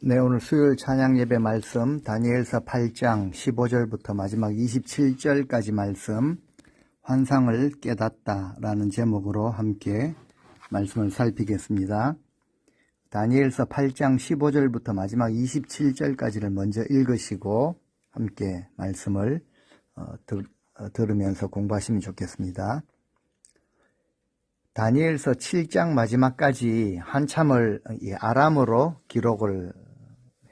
네, 오늘 수요일 찬양 예배 말씀 다니엘서 8장 15절부터 마지막 27절까지 말씀 환상을 깨닫다라는 제목으로 함께 말씀을 살피겠습니다. 다니엘서 8장 15절부터 마지막 27절까지를 먼저 읽으시고 함께 말씀을 들으면서 공부하시면 좋겠습니다. 다니엘서 7장 마지막까지 한참을 아람어로 기록을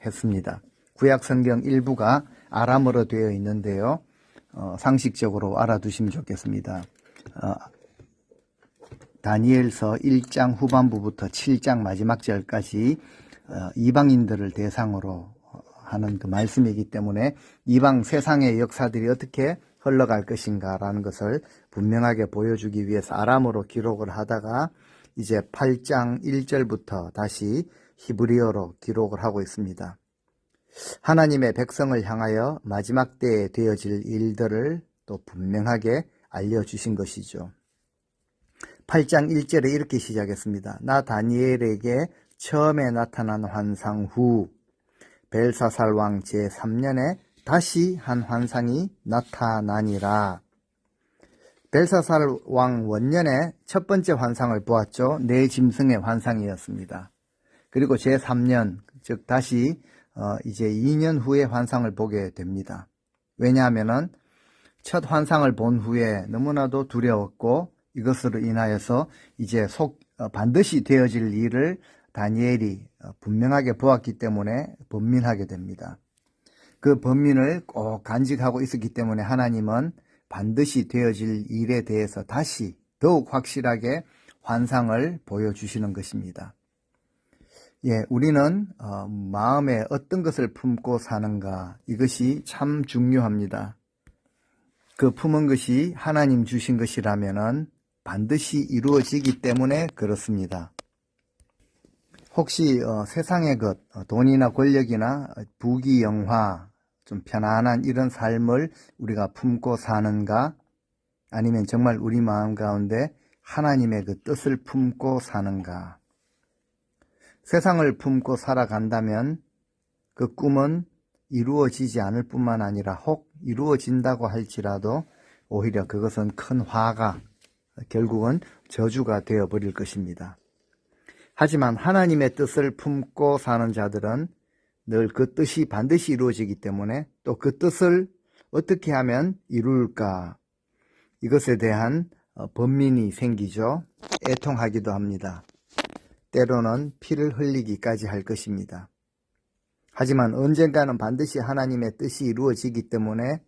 했습니다. 구약성경 일부가 아람어로 되어 있는데요. 상식적으로 알아두시면 좋겠습니다. 다니엘서 1장 후반부부터 7장 마지막 절까지 이방인들을 대상으로 하는 그 말씀이기 때문에 이방 세상의 역사들이 어떻게 흘러갈 것인가라는 것을 분명하게 보여주기 위해서 아람어로 기록을 하다가 이제 8장 1절부터 다시 히브리어로 기록을 하고 있습니다. 하나님의 백성을 향하여 마지막 때에 되어질 일들을 또 분명하게 알려주신 것이죠. 8장 1절에 이렇게 시작했습니다. 나 다니엘에게 처음에 나타난 환상 후 벨사살 왕 제3년에 다시 한 환상이 나타나니라. 벨사살 왕 원년에 첫 번째 환상을 보았죠. 네 짐승의 환상이었습니다. 그리고 제3년, 즉 다시 이제 2년 후에 환상을 보게 됩니다. 왜냐하면은 첫 환상을 본 후에 너무나도 두려웠고 이것으로 인하여서 이제 반드시 되어질 일을 다니엘이 분명하게 보았기 때문에 번민하게 됩니다. 그 번민을 꼭 간직하고 있었기 때문에 하나님은 반드시 되어질 일에 대해서 다시 더욱 확실하게 환상을 보여주시는 것입니다. 우리는 마음에 어떤 것을 품고 사는가, 이것이 참 중요합니다. 그 품은 것이 하나님 주신 것이라면은 반드시 이루어지기 때문에 그렇습니다. 혹시 세상의 것, 돈이나 권력이나 부귀 영화, 좀 편안한 이런 삶을 우리가 품고 사는가? 아니면 정말 우리 마음 가운데 하나님의 그 뜻을 품고 사는가? 세상을 품고 살아간다면 그 꿈은 이루어지지 않을 뿐만 아니라 혹 이루어진다고 할지라도 오히려 그것은 큰 화가, 결국은 저주가 되어버릴 것입니다. 하지만 하나님의 뜻을 품고 사는 자들은 늘 그 뜻이 반드시 이루어지기 때문에 또 그 뜻을 어떻게 하면 이룰까, 이것에 대한 번민이 생기죠. 애통하기도 합니다. 때로는 피를 흘리기까지 할 것입니다. 하지만 언젠가는 반드시 하나님의 뜻이 이루어지기 때문에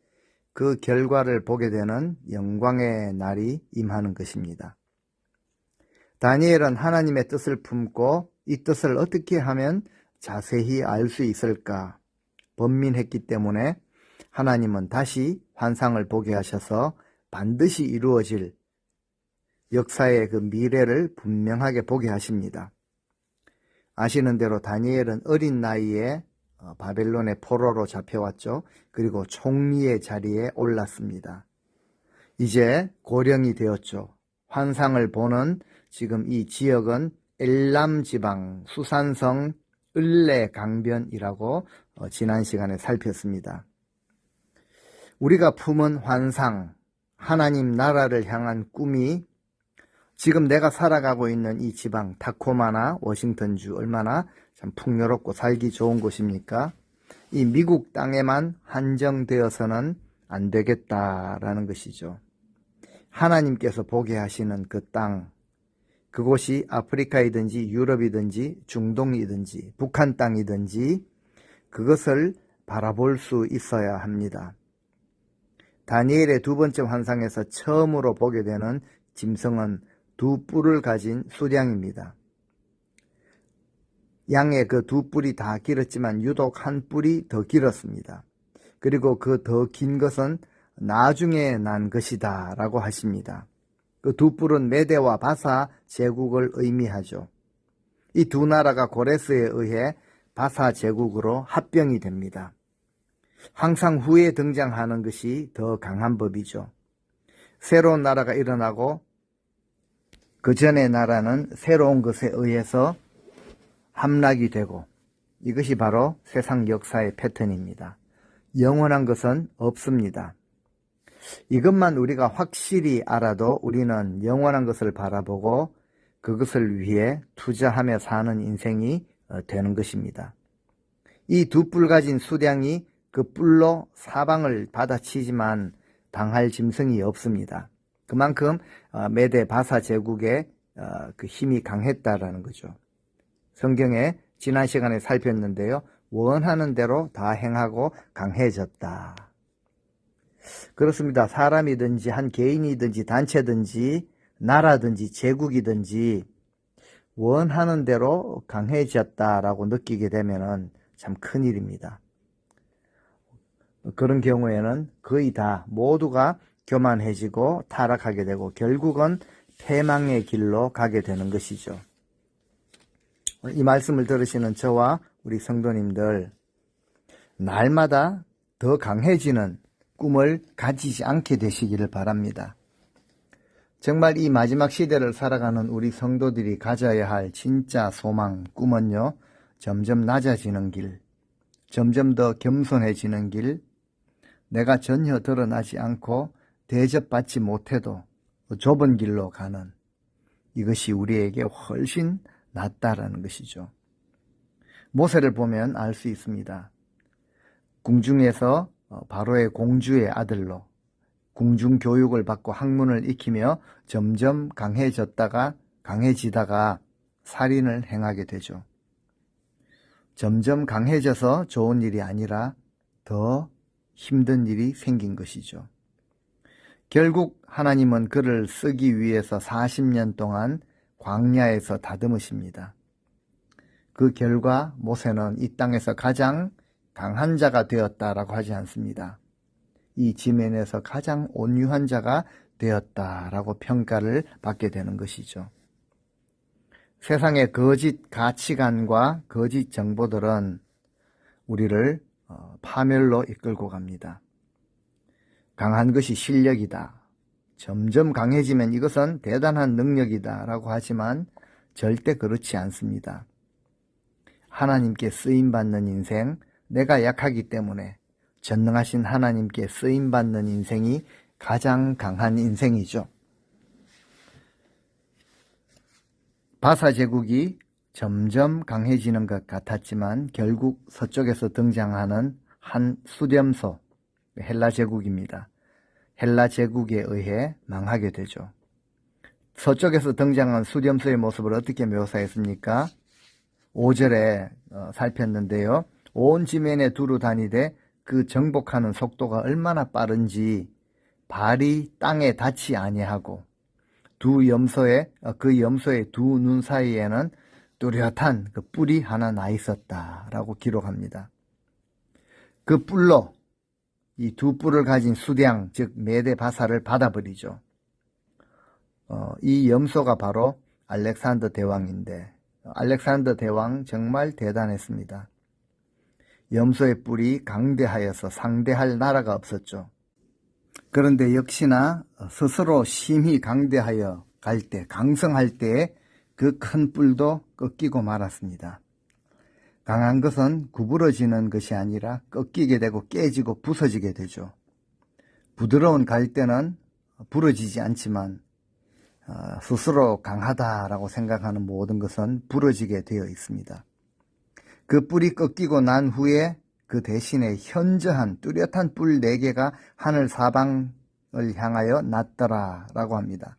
그 결과를 보게 되는 영광의 날이 임하는 것입니다. 다니엘은 하나님의 뜻을 품고 이 뜻을 어떻게 하면 자세히 알 수 있을까 번민했기 때문에 하나님은 다시 환상을 보게 하셔서 반드시 이루어질 역사의 그 미래를 분명하게 보게 하십니다. 아시는 대로 다니엘은 어린 나이에 바벨론의 포로로 잡혀왔죠. 그리고 총리의 자리에 올랐습니다. 이제 고령이 되었죠. 환상을 보는 지금 이 지역은 엘람 지방 수산성 을레 강변이라고 지난 시간에 살폈습니다. 우리가 품은 환상, 하나님 나라를 향한 꿈이 지금 내가 살아가고 있는 이 지방 타코마나 워싱턴주 얼마나 참 풍요롭고 살기 좋은 곳입니까? 이 미국 땅에만 한정되어서는 안 되겠다라는 것이죠. 하나님께서 보게 하시는 그 땅, 그곳이 아프리카이든지 유럽이든지 중동이든지 북한 땅이든지 그것을 바라볼 수 있어야 합니다. 다니엘의 두 번째 환상에서 처음으로 보게 되는 짐승은 두 뿔을 가진 수량입니다. 양의 그 두 뿔이 다 길었지만 유독 한 뿔이 더 길었습니다. 그리고 그 더 긴 것은 나중에 난 것이다 라고 하십니다. 그 두 뿔은 메대와 바사 제국을 의미하죠. 이 두 나라가 고레스에 의해 바사 제국으로 합병이 됩니다. 항상 후에 등장하는 것이 더 강한 법이죠. 새로운 나라가 일어나고 그 전의 나라는 새로운 것에 의해서 함락이 되고 이것이 바로 세상 역사의 패턴입니다. 영원한 것은 없습니다. 이것만 우리가 확실히 알아도 우리는 영원한 것을 바라보고 그것을 위해 투자하며 사는 인생이 되는 것입니다. 이 두 뿔 가진 수량이 그 뿔로 사방을 받아치지만 당할 짐승이 없습니다. 그만큼 메데 바사 제국의 그 힘이 강했다라는 거죠. 성경에 지난 시간에 살폈는데요. 원하는 대로 다 행하고 강해졌다. 그렇습니다. 사람이든지 한 개인이든지 단체든지 나라든지 제국이든지 원하는 대로 강해졌다라고 느끼게 되면은 참 큰일입니다. 그런 경우에는 거의 다 모두가 교만해지고 타락하게 되고 결국은 패망의 길로 가게 되는 것이죠. 이 말씀을 들으시는 저와 우리 성도님들, 날마다 더 강해지는 꿈을 가지지 않게 되시기를 바랍니다. 정말 이 마지막 시대를 살아가는 우리 성도들이 가져야 할 진짜 소망, 꿈은요, 점점 낮아지는 길, 점점 더 겸손해지는 길, 내가 전혀 드러나지 않고 대접받지 못해도 좁은 길로 가는, 이것이 우리에게 훨씬 낫다라는 것이죠. 모세를 보면 알 수 있습니다. 궁중에서 바로의 공주의 아들로 궁중 교육을 받고 학문을 익히며 점점 강해지다가 살인을 행하게 되죠. 점점 강해져서 좋은 일이 아니라 더 힘든 일이 생긴 것이죠. 결국 하나님은 그를 쓰기 위해서 40년 동안 광야에서 다듬으십니다. 그 결과 모세는 이 땅에서 가장 강한 자가 되었다라고 하지 않습니다. 이 지면에서 가장 온유한 자가 되었다라고 평가를 받게 되는 것이죠. 세상의 거짓 가치관과 거짓 정보들은 우리를 파멸로 이끌고 갑니다. 강한 것이 실력이다. 점점 강해지면 이것은 대단한 능력이다 라고 하지만 절대 그렇지 않습니다. 하나님께 쓰임받는 인생, 내가 약하기 때문에 전능하신 하나님께 쓰임받는 인생이 가장 강한 인생이죠. 바사 제국이 점점 강해지는 것 같았지만 결국 서쪽에서 등장하는 한 수렴소, 헬라 제국입니다. 헬라 제국에 의해 망하게 되죠. 서쪽에서 등장한 수렴소의 모습을 어떻게 묘사했습니까? 5절에 살폈는데요. 온 지면에 두루 다니되 그 정복하는 속도가 얼마나 빠른지 발이 땅에 닿지 아니하고 그 염소의 두 눈 사이에는 뚜렷한 그 뿔이 하나 나 있었다라고 기록합니다. 그 뿔로 이 두 뿔을 가진 수량, 즉 메데 바사를 받아버리죠. 이 염소가 바로 알렉산더 대왕인데 알렉산더 대왕 정말 대단했습니다. 염소의 뿔이 강대하여서 상대할 나라가 없었죠. 그런데 역시나 스스로 심히 강대하여 갈 때, 강성할 때에 그 큰 뿔도 꺾이고 말았습니다. 강한 것은 구부러지는 것이 아니라 꺾이게 되고 깨지고 부서지게 되죠. 부드러운 갈대는 부러지지 않지만 스스로 강하다라고 생각하는 모든 것은 부러지게 되어 있습니다. 그 뿔이 꺾이고 난 후에 그 대신에 현저한 뚜렷한 뿔 4개가 하늘 사방을 향하여 났더라라고 합니다.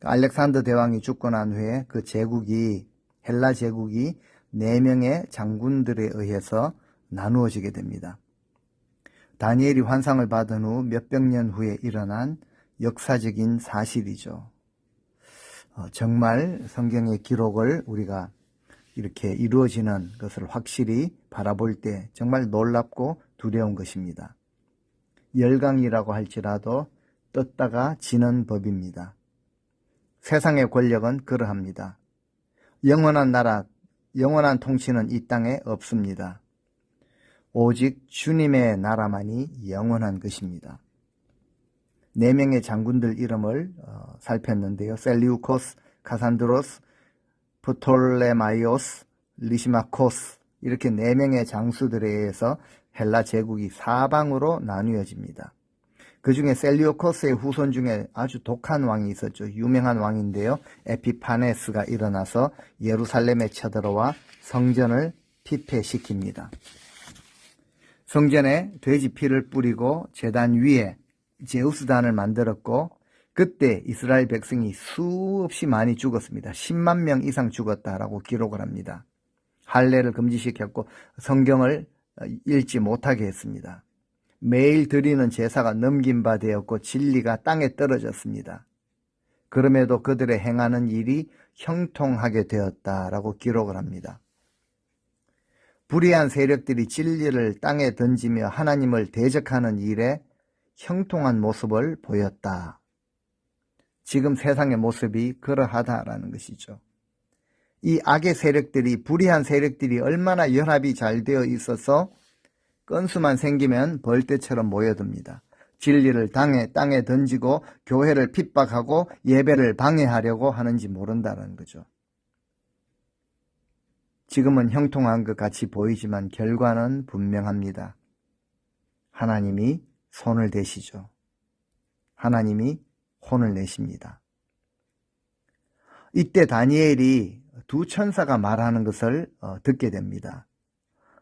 알렉산더 대왕이 죽고 난 후에 그 제국이, 헬라 제국이 4명의 장군들에 의해서 나누어지게 됩니다. 다니엘이 환상을 받은 후 몇백 년 후에 일어난 역사적인 사실이죠. 정말 성경의 기록을 우리가 이렇게 이루어지는 것을 확실히 바라볼 때 정말 놀랍고 두려운 것입니다. 열강이라고 할지라도 떴다가 지는 법입니다. 세상의 권력은 그러합니다. 영원한 나라, 영원한 통치는 이 땅에 없습니다. 오직 주님의 나라만이 영원한 것입니다. 4명의 장군들 이름을 살폈는데요. 셀리우코스, 카산드로스, 프톨레마이오스, 리시마코스 이렇게 4명의 장수들에 의해서 헬라 제국이 사방으로 나뉘어집니다. 그 중에 셀리오코스의 후손 중에 아주 독한 왕이 있었죠. 유명한 왕인데요. 에피파네스가 일어나서 예루살렘에 쳐들어와 성전을 피폐시킵니다. 성전에 돼지 피를 뿌리고 제단 위에 제우스단을 만들었고, 그때 이스라엘 백성이 수없이 많이 죽었습니다. 10만 명 이상 죽었다라고 기록을 합니다. 할례를 금지시켰고 성경을 읽지 못하게 했습니다. 매일 드리는 제사가 넘긴 바 되었고 진리가 땅에 떨어졌습니다. 그럼에도 그들의 행하는 일이 형통하게 되었다라고 기록을 합니다. 불의한 세력들이 진리를 땅에 던지며 하나님을 대적하는 일에 형통한 모습을 보였다. 지금 세상의 모습이 그러하다라는 것이죠. 이 악의 세력들이, 불의한 세력들이 얼마나 연합이 잘 되어 있어서 건수만 생기면 벌떼처럼 모여듭니다. 진리를 땅에 던지고 교회를 핍박하고 예배를 방해하려고 하는지 모른다는 거죠. 지금은 형통한 것 같이 보이지만 결과는 분명합니다. 하나님이 손을 대시죠. 하나님이 혼을 내십니다. 이때 다니엘이 두 천사가 말하는 것을 듣게 됩니다.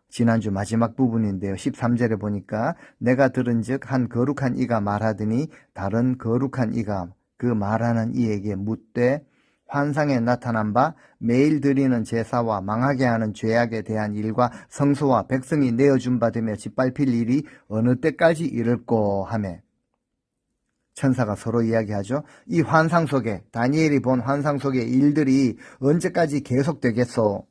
지난주 마지막 부분인데요. 13절에 보니까 내가 들은즉 한 거룩한 이가 말하더니 다른 거룩한 이가 그 말하는 이에게 묻되 환상에 나타난 바 매일 드리는 제사와 망하게 하는 죄악에 대한 일과 성소와 백성이 내어준 바 되며 짓밟힐 일이 어느 때까지 이를꼬 하매, 천사가 서로 이야기하죠. 이 환상 속에, 다니엘이 본 환상 속의 일들이 언제까지 계속되겠소?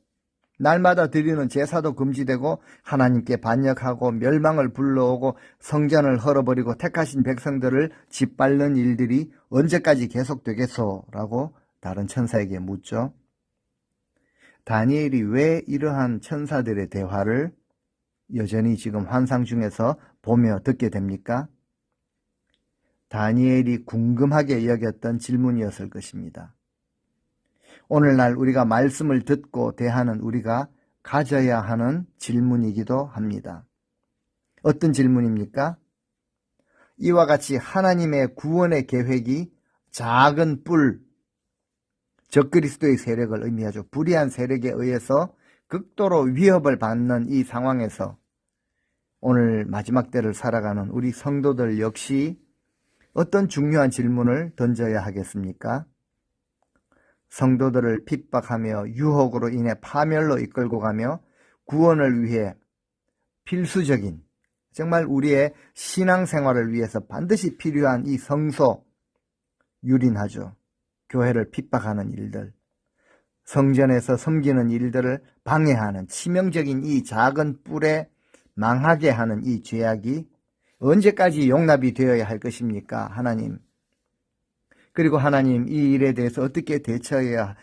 날마다 드리는 제사도 금지되고 하나님께 반역하고 멸망을 불러오고 성전을 헐어버리고 택하신 백성들을 짓밟는 일들이 언제까지 계속되겠소? 라고 다른 천사에게 묻죠. 다니엘이 왜 이러한 천사들의 대화를 여전히 지금 환상 중에서 보며 듣게 됩니까? 다니엘이 궁금하게 여겼던 질문이었을 것입니다. 오늘날 우리가 말씀을 듣고 대하는 우리가 가져야 하는 질문이기도 합니다. 어떤 질문입니까? 이와 같이 하나님의 구원의 계획이 작은 뿔, 적그리스도의 세력을 의미하죠. 불의한 세력에 의해서 극도로 위협을 받는 이 상황에서 오늘 마지막 때를 살아가는 우리 성도들 역시 어떤 중요한 질문을 던져야 하겠습니까? 성도들을 핍박하며 유혹으로 인해 파멸로 이끌고 가며 구원을 위해 필수적인, 정말 우리의 신앙생활을 위해서 반드시 필요한 이 성소, 유린하죠. 교회를 핍박하는 일들, 성전에서 섬기는 일들을 방해하는 치명적인 이 작은 뿔에 망하게 하는 이 죄악이 언제까지 용납이 되어야 할 것입니까? 하나님. 그리고 하나님, 이 일에 대해서 어떻게 대처해야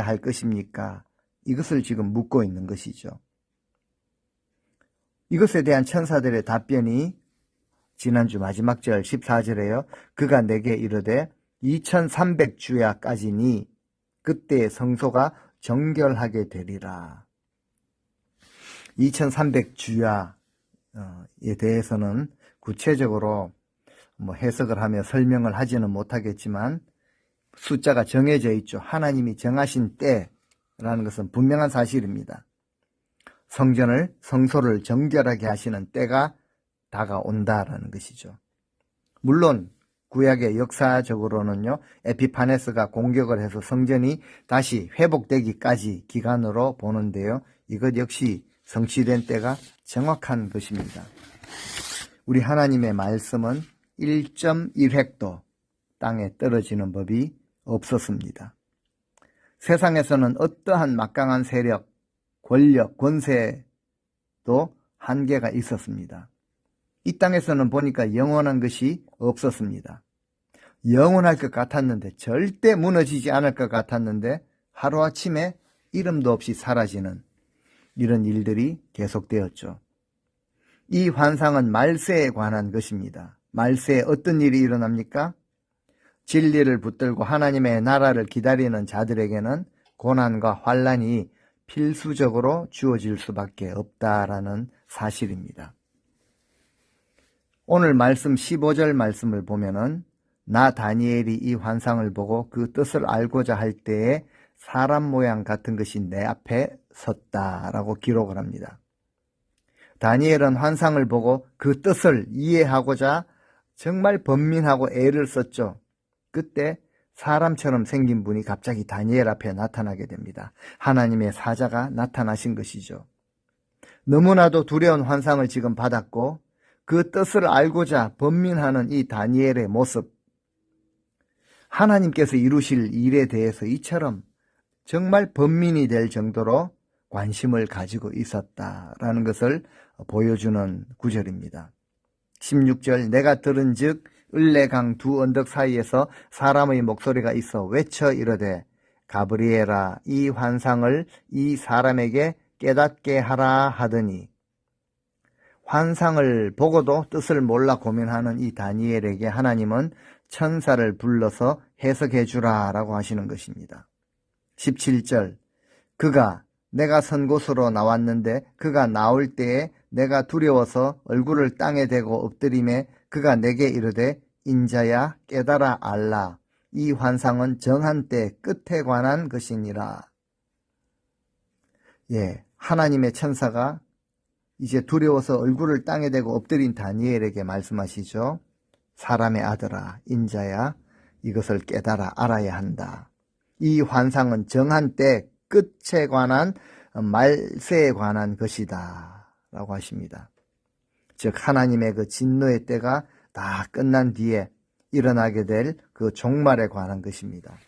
할 것입니까? 이것을 지금 묻고 있는 것이죠. 이것에 대한 천사들의 답변이 지난주 마지막 절 14절에요. 그가 내게 이르되 2300주야까지니 그때 성소가 정결하게 되리라. 2300주야에 대해서는 구체적으로 해석을 하며 설명을 하지는 못하겠지만 숫자가 정해져 있죠. 하나님이 정하신 때라는 것은 분명한 사실입니다. 성소를 정결하게 하시는 때가 다가온다라는 것이죠. 물론 구약의 역사적으로는요, 에피파네스가 공격을 해서 성전이 다시 회복되기까지 기간으로 보는데요, 이것 역시 성취된 때가 정확한 것입니다. 우리 하나님의 말씀은 1.1획도 땅에 떨어지는 법이 없었습니다. 세상에서는 어떠한 막강한 세력, 권력, 권세도 한계가 있었습니다. 이 땅에서는 보니까 영원한 것이 없었습니다. 영원할 것 같았는데, 절대 무너지지 않을 것 같았는데 하루아침에 이름도 없이 사라지는 이런 일들이 계속되었죠. 이 환상은 말세에 관한 것입니다. 말세에 어떤 일이 일어납니까? 진리를 붙들고 하나님의 나라를 기다리는 자들에게는 고난과 환난이 필수적으로 주어질 수밖에 없다라는 사실입니다. 오늘 말씀 15절 말씀을 보면은 나 다니엘이 이 환상을 보고 그 뜻을 알고자 할 때에 사람 모양 같은 것이 내 앞에 섰다라고 기록을 합니다. 다니엘은 환상을 보고 그 뜻을 이해하고자 정말 번민하고 애를 썼죠. 그때 사람처럼 생긴 분이 갑자기 다니엘 앞에 나타나게 됩니다. 하나님의 사자가 나타나신 것이죠. 너무나도 두려운 환상을 지금 받았고 그 뜻을 알고자 번민하는 이 다니엘의 모습, 하나님께서 이루실 일에 대해서 이처럼 정말 번민이 될 정도로 관심을 가지고 있었다라는 것을 보여주는 구절입니다. 16절 내가 들은즉 을레강 두 언덕 사이에서 사람의 목소리가 있어 외쳐 이르되 가브리엘아 이 환상을 이 사람에게 깨닫게 하라 하더니, 환상을 보고도 뜻을 몰라 고민하는 이 다니엘에게 하나님은 천사를 불러서 해석해 주라 라고 하시는 것입니다. 17절 그가 내가 선 곳으로 나왔는데 그가 나올 때에 내가 두려워서 얼굴을 땅에 대고 엎드림에 그가 내게 이르되 인자야 깨달아 알라 이 환상은 정한 때 끝에 관한 것이니라. 하나님의 천사가 이제 두려워서 얼굴을 땅에 대고 엎드린 다니엘에게 말씀하시죠. 사람의 아들아 인자야 이것을 깨달아 알아야 한다. 이 환상은 정한 때 끝에 관한 말세에 관한 것이다 라고 하십니다. 즉 하나님의 그 진노의 때가 다 끝난 뒤에 일어나게 될 그 종말에 관한 것입니다.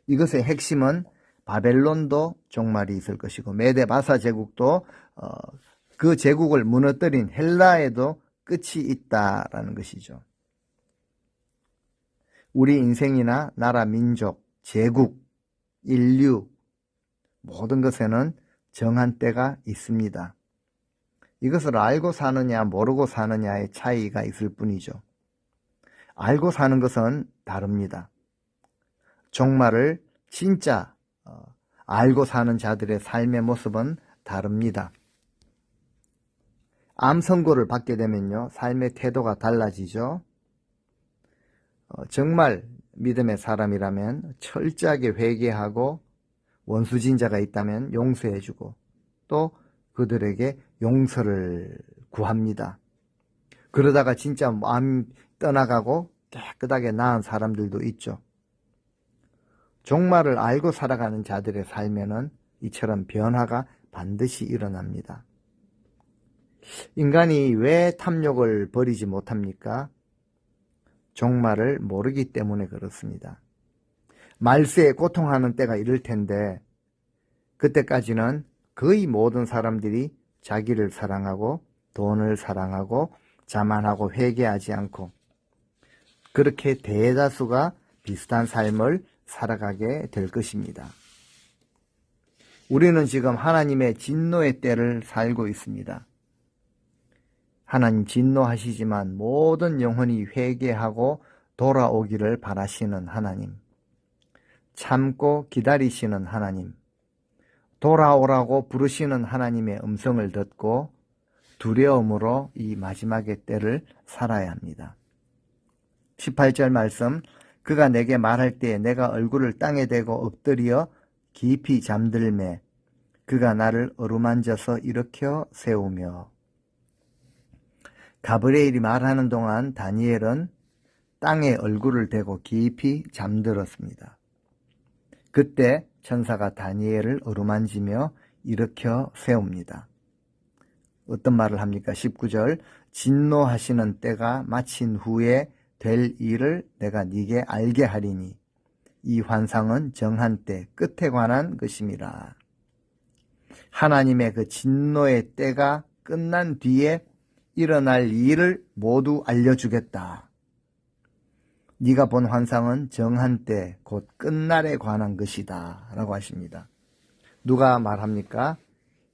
이것의 핵심은 바벨론도 종말이 있을 것이고 메데바사 제국도 그 제국을 무너뜨린 헬라에도 끝이 있다라는 것이죠. 우리 인생이나 나라, 민족, 제국, 인류 모든 것에는 정한 때가 있습니다. 이것을 알고 사느냐 모르고 사느냐의 차이가 있을 뿐이죠. 알고 사는 것은 다릅니다. 종말을 진짜 알고 사는 자들의 삶의 모습은 다릅니다. 암 선고를 받게 되면요 삶의 태도가 달라지죠. 정말 믿음의 사람이라면 철저하게 회개하고 원수진자가 있다면 용서해주고 또 그들에게 용서를 구합니다. 그러다가 진짜 마음이 떠나가고 깨끗하게 나은 사람들도 있죠. 종말을 알고 살아가는 자들의 삶에는 이처럼 변화가 반드시 일어납니다. 인간이 왜 탐욕을 버리지 못합니까? 종말을 모르기 때문에 그렇습니다. 말세에 고통하는 때가 이를 텐데 그때까지는 거의 모든 사람들이 자기를 사랑하고 돈을 사랑하고 자만하고 회개하지 않고 그렇게 대다수가 비슷한 삶을 살아가게 될 것입니다. 우리는 지금 하나님의 진노의 때를 살고 있습니다. 하나님 진노하시지만 모든 영혼이 회개하고 돌아오기를 바라시는 하나님, 참고 기다리시는 하나님, 돌아오라고 부르시는 하나님의 음성을 듣고 두려움으로 이 마지막의 때를 살아야 합니다. 18절 말씀, 그가 내게 말할 때에 내가 얼굴을 땅에 대고 엎드려 깊이 잠들매 그가 나를 어루만져서 일으켜 세우며. 가브리엘이 말하는 동안 다니엘은 땅에 얼굴을 대고 깊이 잠들었습니다. 그때 천사가 다니엘을 어루만지며 일으켜 세웁니다. 어떤 말을 합니까? 19절 진노하시는 때가 마친 후에 될 일을 내가 네게 알게 하리니 이 환상은 정한 때 끝에 관한 것임이라. 하나님의 그 진노의 때가 끝난 뒤에 일어날 일을 모두 알려주겠다. 네가 본 환상은 정한 때 곧 끝날에 관한 것이다 라고 하십니다. 누가 말합니까?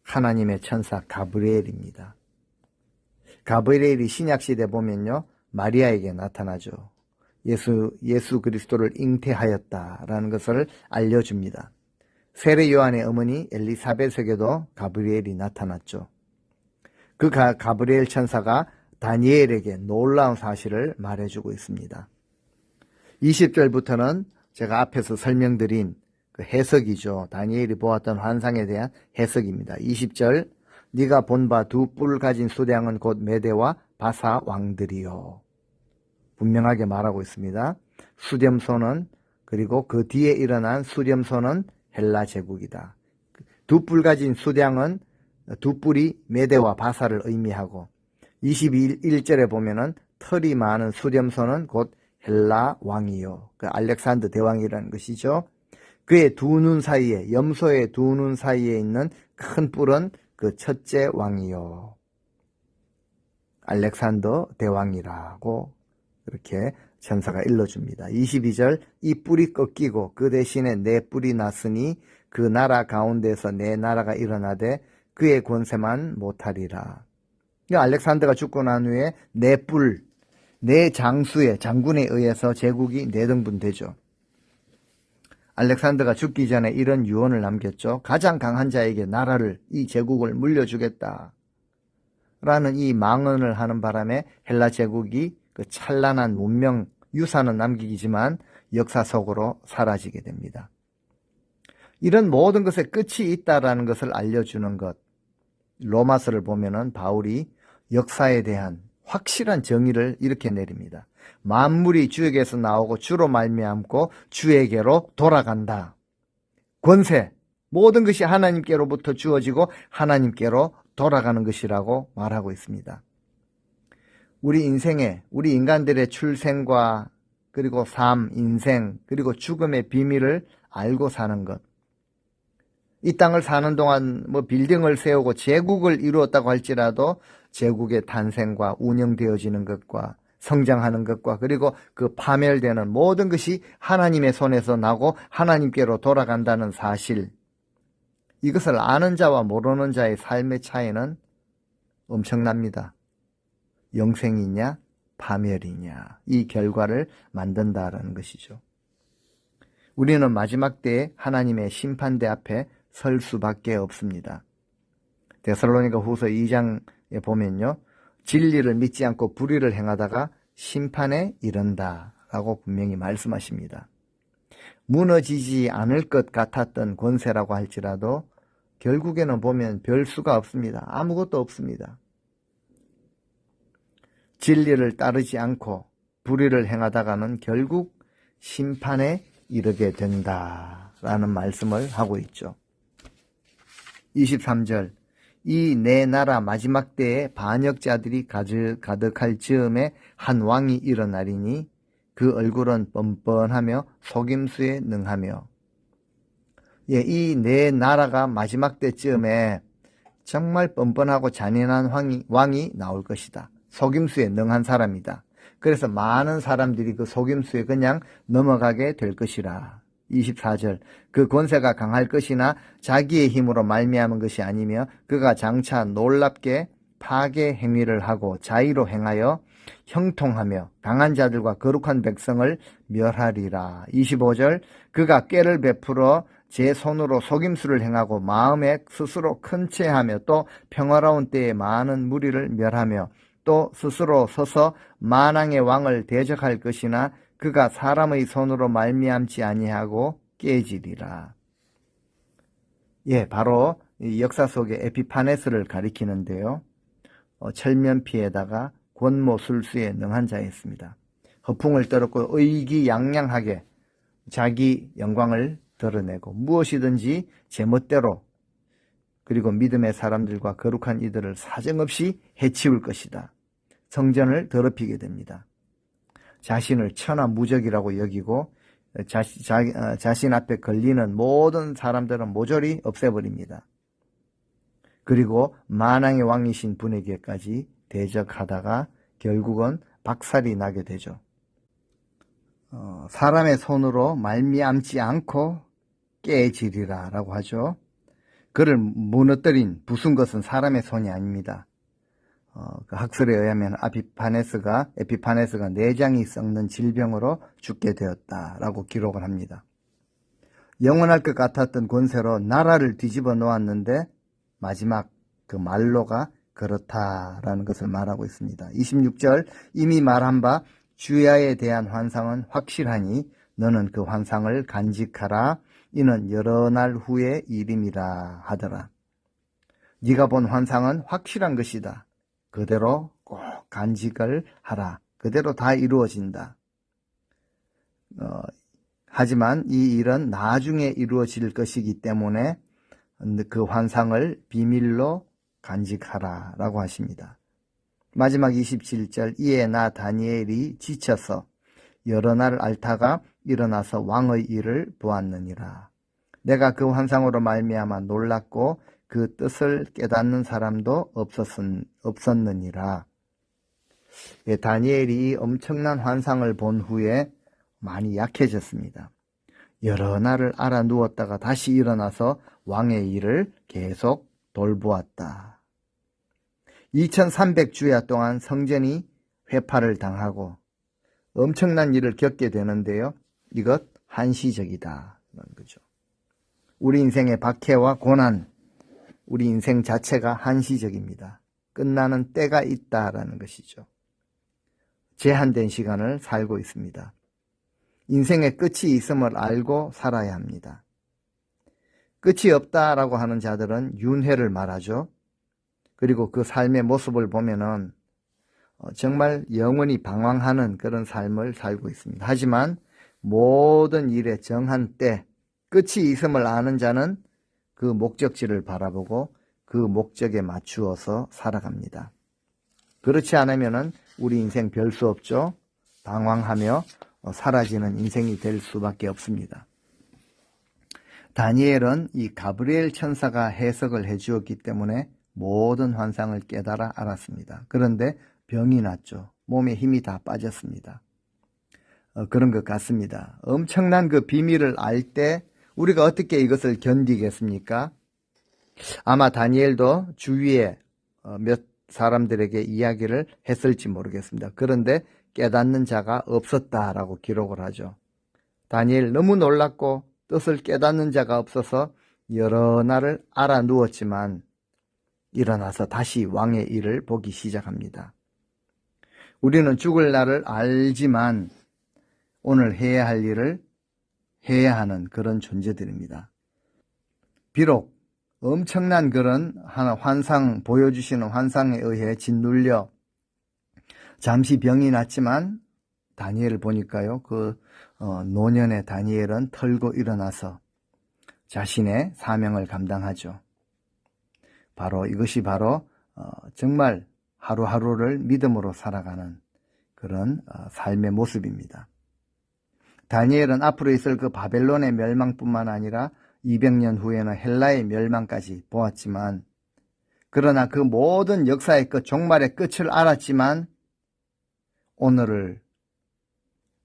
하나님의 천사 가브리엘입니다. 가브리엘이 신약시대 보면요 마리아에게 나타나죠. 예수 그리스도를 잉태하였다라는 것을 알려줍니다. 세례 요한의 어머니 엘리사벳에게도 가브리엘이 나타났죠. 그 가브리엘 천사가 다니엘에게 놀라운 사실을 말해주고 있습니다. 20절부터는 제가 앞에서 설명드린 그 해석이죠. 다니엘이 보았던 환상에 대한 해석입니다. 20절, 네가 본 바 두 뿔 가진 수량은 곧 메대와 바사 왕들이요. 분명하게 말하고 있습니다. 수렴소는, 그리고 그 뒤에 일어난 수렴소는 헬라 제국이다. 두 뿔 가진 수량은 두 뿔이 메대와 바사를 의미하고, 21절에 보면은 털이 많은 수렴소는 곧 헬라 왕이요. 그 알렉산더 대왕이라는 것이죠. 그의 두 눈 사이에, 염소의 두 눈 사이에 있는 큰 뿔은 그 첫째 왕이요. 알렉산더 대왕이라고 이렇게 천사가 일러줍니다. 22절, 이 뿔이 꺾이고 그 대신에 내 뿔이 났으니 그 나라 가운데서 내 나라가 일어나되 그의 권세만 못하리라. 알렉산더가 죽고 난 후에 내 뿔, 내 장수의 장군에 의해서 제국이 내등분되죠. 알렉산더가 죽기 전에 이런 유언을 남겼죠. 가장 강한 자에게 나라를, 이 제국을 물려주겠다 라는 이 망언을 하는 바람에 헬라 제국이 그 찬란한 문명 유산은 남기지만 역사 속으로 사라지게 됩니다. 이런 모든 것에 끝이 있다라는 것을 알려주는 것, 로마서를 보면은 바울이 역사에 대한 확실한 정의를 이렇게 내립니다. 만물이 주에게서 나오고 주로 말미암고 주에게로 돌아간다. 권세, 모든 것이 하나님께로부터 주어지고 하나님께로 돌아가는 것이라고 말하고 있습니다. 우리 인생에, 우리 인간들의 출생과 그리고 삶, 인생, 그리고 죽음의 비밀을 알고 사는 것. 이 땅을 사는 동안 빌딩을 세우고 제국을 이루었다고 할지라도 제국의 탄생과 운영되어지는 것과 성장하는 것과 그리고 그 파멸되는 모든 것이 하나님의 손에서 나고 하나님께로 돌아간다는 사실, 이것을 아는 자와 모르는 자의 삶의 차이는 엄청납니다. 영생이냐 파멸이냐, 이 결과를 만든다라는 것이죠. 우리는 마지막 때에 하나님의 심판대 앞에 설 수밖에 없습니다. 데살로니가 후서 2장에 보면요, 진리를 믿지 않고 불의를 행하다가 심판에 이른다라고 분명히 말씀하십니다. 무너지지 않을 것 같았던 권세라고 할지라도 결국에는 보면 별 수가 없습니다. 아무것도 없습니다. 진리를 따르지 않고 불의를 행하다가는 결국 심판에 이르게 된다라는 말씀을 하고 있죠. 23절, 이 내 나라 마지막 때에 반역자들이 가득할 즈음에 한 왕이 일어나리니 그 얼굴은 뻔뻔하며 속임수에 능하며. 이 내 나라가 마지막 때쯤에 정말 뻔뻔하고 잔인한 왕이 나올 것이다. 속임수에 능한 사람이다. 그래서 많은 사람들이 그 속임수에 그냥 넘어가게 될 것이라. 24절, 그 권세가 강할 것이나 자기의 힘으로 말미암은 것이 아니며 그가 장차 놀랍게 파괴 행위를 하고 자의로 행하여 형통하며 강한 자들과 거룩한 백성을 멸하리라. 25절, 그가 꾀를 베풀어 제 손으로 속임수를 행하고 마음에 스스로 큰 체하며 또 평화로운 때에 많은 무리를 멸하며 또 스스로 서서 만왕의 왕을 대적할 것이나 그가 사람의 손으로 말미암지 아니하고 깨지리라. 바로 이 역사 속의 에피파네스를 가리키는데요. 철면피에다가 권모술수에 능한 자였습니다. 허풍을 떨었고 의기양양하게 자기 영광을 드러내고 무엇이든지 제멋대로, 그리고 믿음의 사람들과 거룩한 이들을 사정없이 해치울 것이다. 성전을 더럽히게 됩니다. 자신을 천하무적이라고 여기고 자신 앞에 걸리는 모든 사람들은 모조리 없애버립니다. 그리고 만왕의 왕이신 분에게까지 대적하다가 결국은 박살이 나게 되죠. 사람의 손으로 말미암지 않고 깨지리라 라고 하죠. 그를 무너뜨린 부순 것은 사람의 손이 아닙니다. 그 학설에 의하면 에피파네스가 내장이 썩는 질병으로 죽게 되었다라고 기록을 합니다. 영원할 것 같았던 권세로 나라를 뒤집어 놓았는데 마지막 그 말로가 그렇다라는 것을 말하고 있습니다. 26절 이미 말한 바 주야에 대한 환상은 확실하니 너는 그 환상을 간직하라. 이는 여러 날 후의 일임이라 하더라. 네가 본 환상은 확실한 것이다. 그대로 꼭 간직을 하라. 그대로 다 이루어진다. 하지만 이 일은 나중에 이루어질 것이기 때문에 그 환상을 비밀로 간직하라 라고 하십니다. 마지막 27절 이에 나 다니엘이 지쳐서 여러 날 앓다가 일어나서 왕의 일을 보았느니라. 내가 그 환상으로 말미암아 놀랐고 그 뜻을 깨닫는 사람도 없었느니라. 다니엘이 엄청난 환상을 본 후에 많이 약해졌습니다. 여러 날을 알아 누웠다가 다시 일어나서 왕의 일을 계속 돌보았다. 2300주야 동안 성전이 회파를 당하고 엄청난 일을 겪게 되는데요. 이것 한시적이다. 그죠. 우리 인생의 박해와 고난, 우리 인생 자체가 한시적입니다. 끝나는 때가 있다라는 것이죠. 제한된 시간을 살고 있습니다. 인생의 끝이 있음을 알고 살아야 합니다. 끝이 없다라고 하는 자들은 윤회를 말하죠. 그리고 그 삶의 모습을 보면은 정말 영원히 방황하는 그런 삶을 살고 있습니다. 하지만 모든 일의 정한 때, 끝이 있음을 아는 자는 그 목적지를 바라보고 그 목적에 맞추어서 살아갑니다. 그렇지 않으면은 우리 인생 별 수 없죠. 방황하며 사라지는 인생이 될 수밖에 없습니다. 다니엘은 이 가브리엘 천사가 해석을 해 주었기 때문에 모든 환상을 깨달아 알았습니다. 그런데 병이 났죠. 몸에 힘이 다 빠졌습니다. 그런 것 같습니다. 엄청난 그 비밀을 알 때 우리가 어떻게 이것을 견디겠습니까? 아마 다니엘도 주위에 몇 사람들에게 이야기를 했을지 모르겠습니다. 그런데 깨닫는 자가 없었다라고 기록을 하죠. 다니엘 너무 놀랐고 뜻을 깨닫는 자가 없어서 여러 날을 알아 누웠지만 일어나서 다시 왕의 일을 보기 시작합니다. 우리는 죽을 날을 알지만 오늘 해야 할 일을 해야 하는 그런 존재들입니다. 비록 엄청난 그런 환상, 보여주시는 환상에 의해 짓눌려 잠시 병이 났지만 다니엘을 보니까요, 노년의 다니엘은 털고 일어나서 자신의 사명을 감당하죠. 이것이 바로 정말 하루하루를 믿음으로 살아가는 그런 삶의 모습입니다. 다니엘은 앞으로 있을 그 바벨론의 멸망뿐만 아니라 200년 후에는 헬라의 멸망까지 보았지만, 그러나 그 모든 역사의 끝, 종말의 끝을 알았지만 오늘을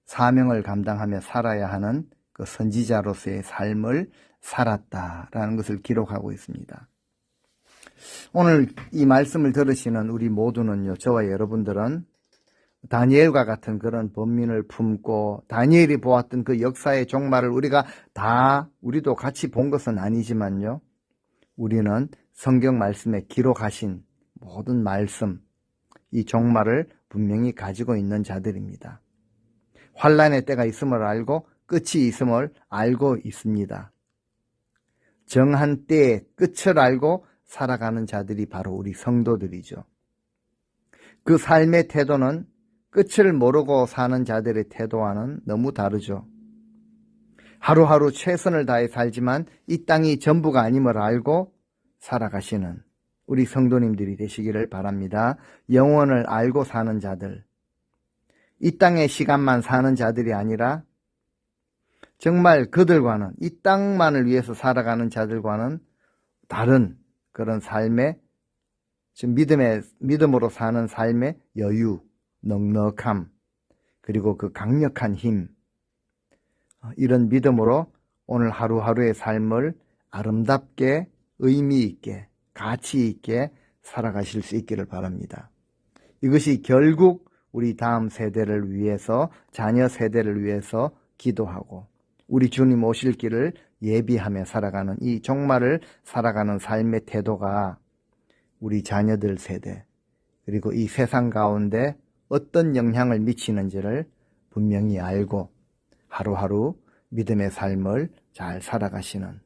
사명을 감당하며 살아야 하는 그 선지자로서의 삶을 살았다라는 것을 기록하고 있습니다. 오늘 이 말씀을 들으시는 우리 모두는요, 저와 여러분들은 다니엘과 같은 그런 번민을 품고 다니엘이 보았던 그 역사의 종말을 우리도 같이 본 것은 아니지만요, 우리는 성경 말씀에 기록하신 모든 말씀, 이 종말을 분명히 가지고 있는 자들입니다. 환란의 때가 있음을 알고 끝이 있음을 알고 있습니다. 정한 때의 끝을 알고 살아가는 자들이 바로 우리 성도들이죠. 그 삶의 태도는 끝을 모르고 사는 자들의 태도와는 너무 다르죠. 하루하루 최선을 다해 살지만 이 땅이 전부가 아님을 알고 살아가시는 우리 성도님들이 되시기를 바랍니다. 영원을 알고 사는 자들, 이 땅의 시간만 사는 자들이 아니라 정말 그들과는, 이 땅만을 위해서 살아가는 자들과는 다른 그런 삶의, 믿음으로 사는 삶의 여유, 넉넉함, 그리고 그 강력한 힘, 이런 믿음으로 오늘 하루하루의 삶을 아름답게, 의미 있게, 가치 있게 살아가실 수 있기를 바랍니다. 이것이 결국 우리 다음 세대를 위해서, 자녀 세대를 위해서 기도하고 우리 주님 오실 길을 예비하며 살아가는 이 종말을 살아가는 삶의 태도가 우리 자녀들 세대 그리고 이 세상 가운데 어떤 영향을 미치는지를 분명히 알고 하루하루 믿음의 삶을 잘 살아가시는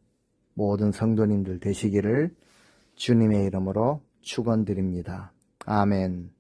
모든 성도님들 되시기를 주님의 이름으로 축원드립니다. 아멘.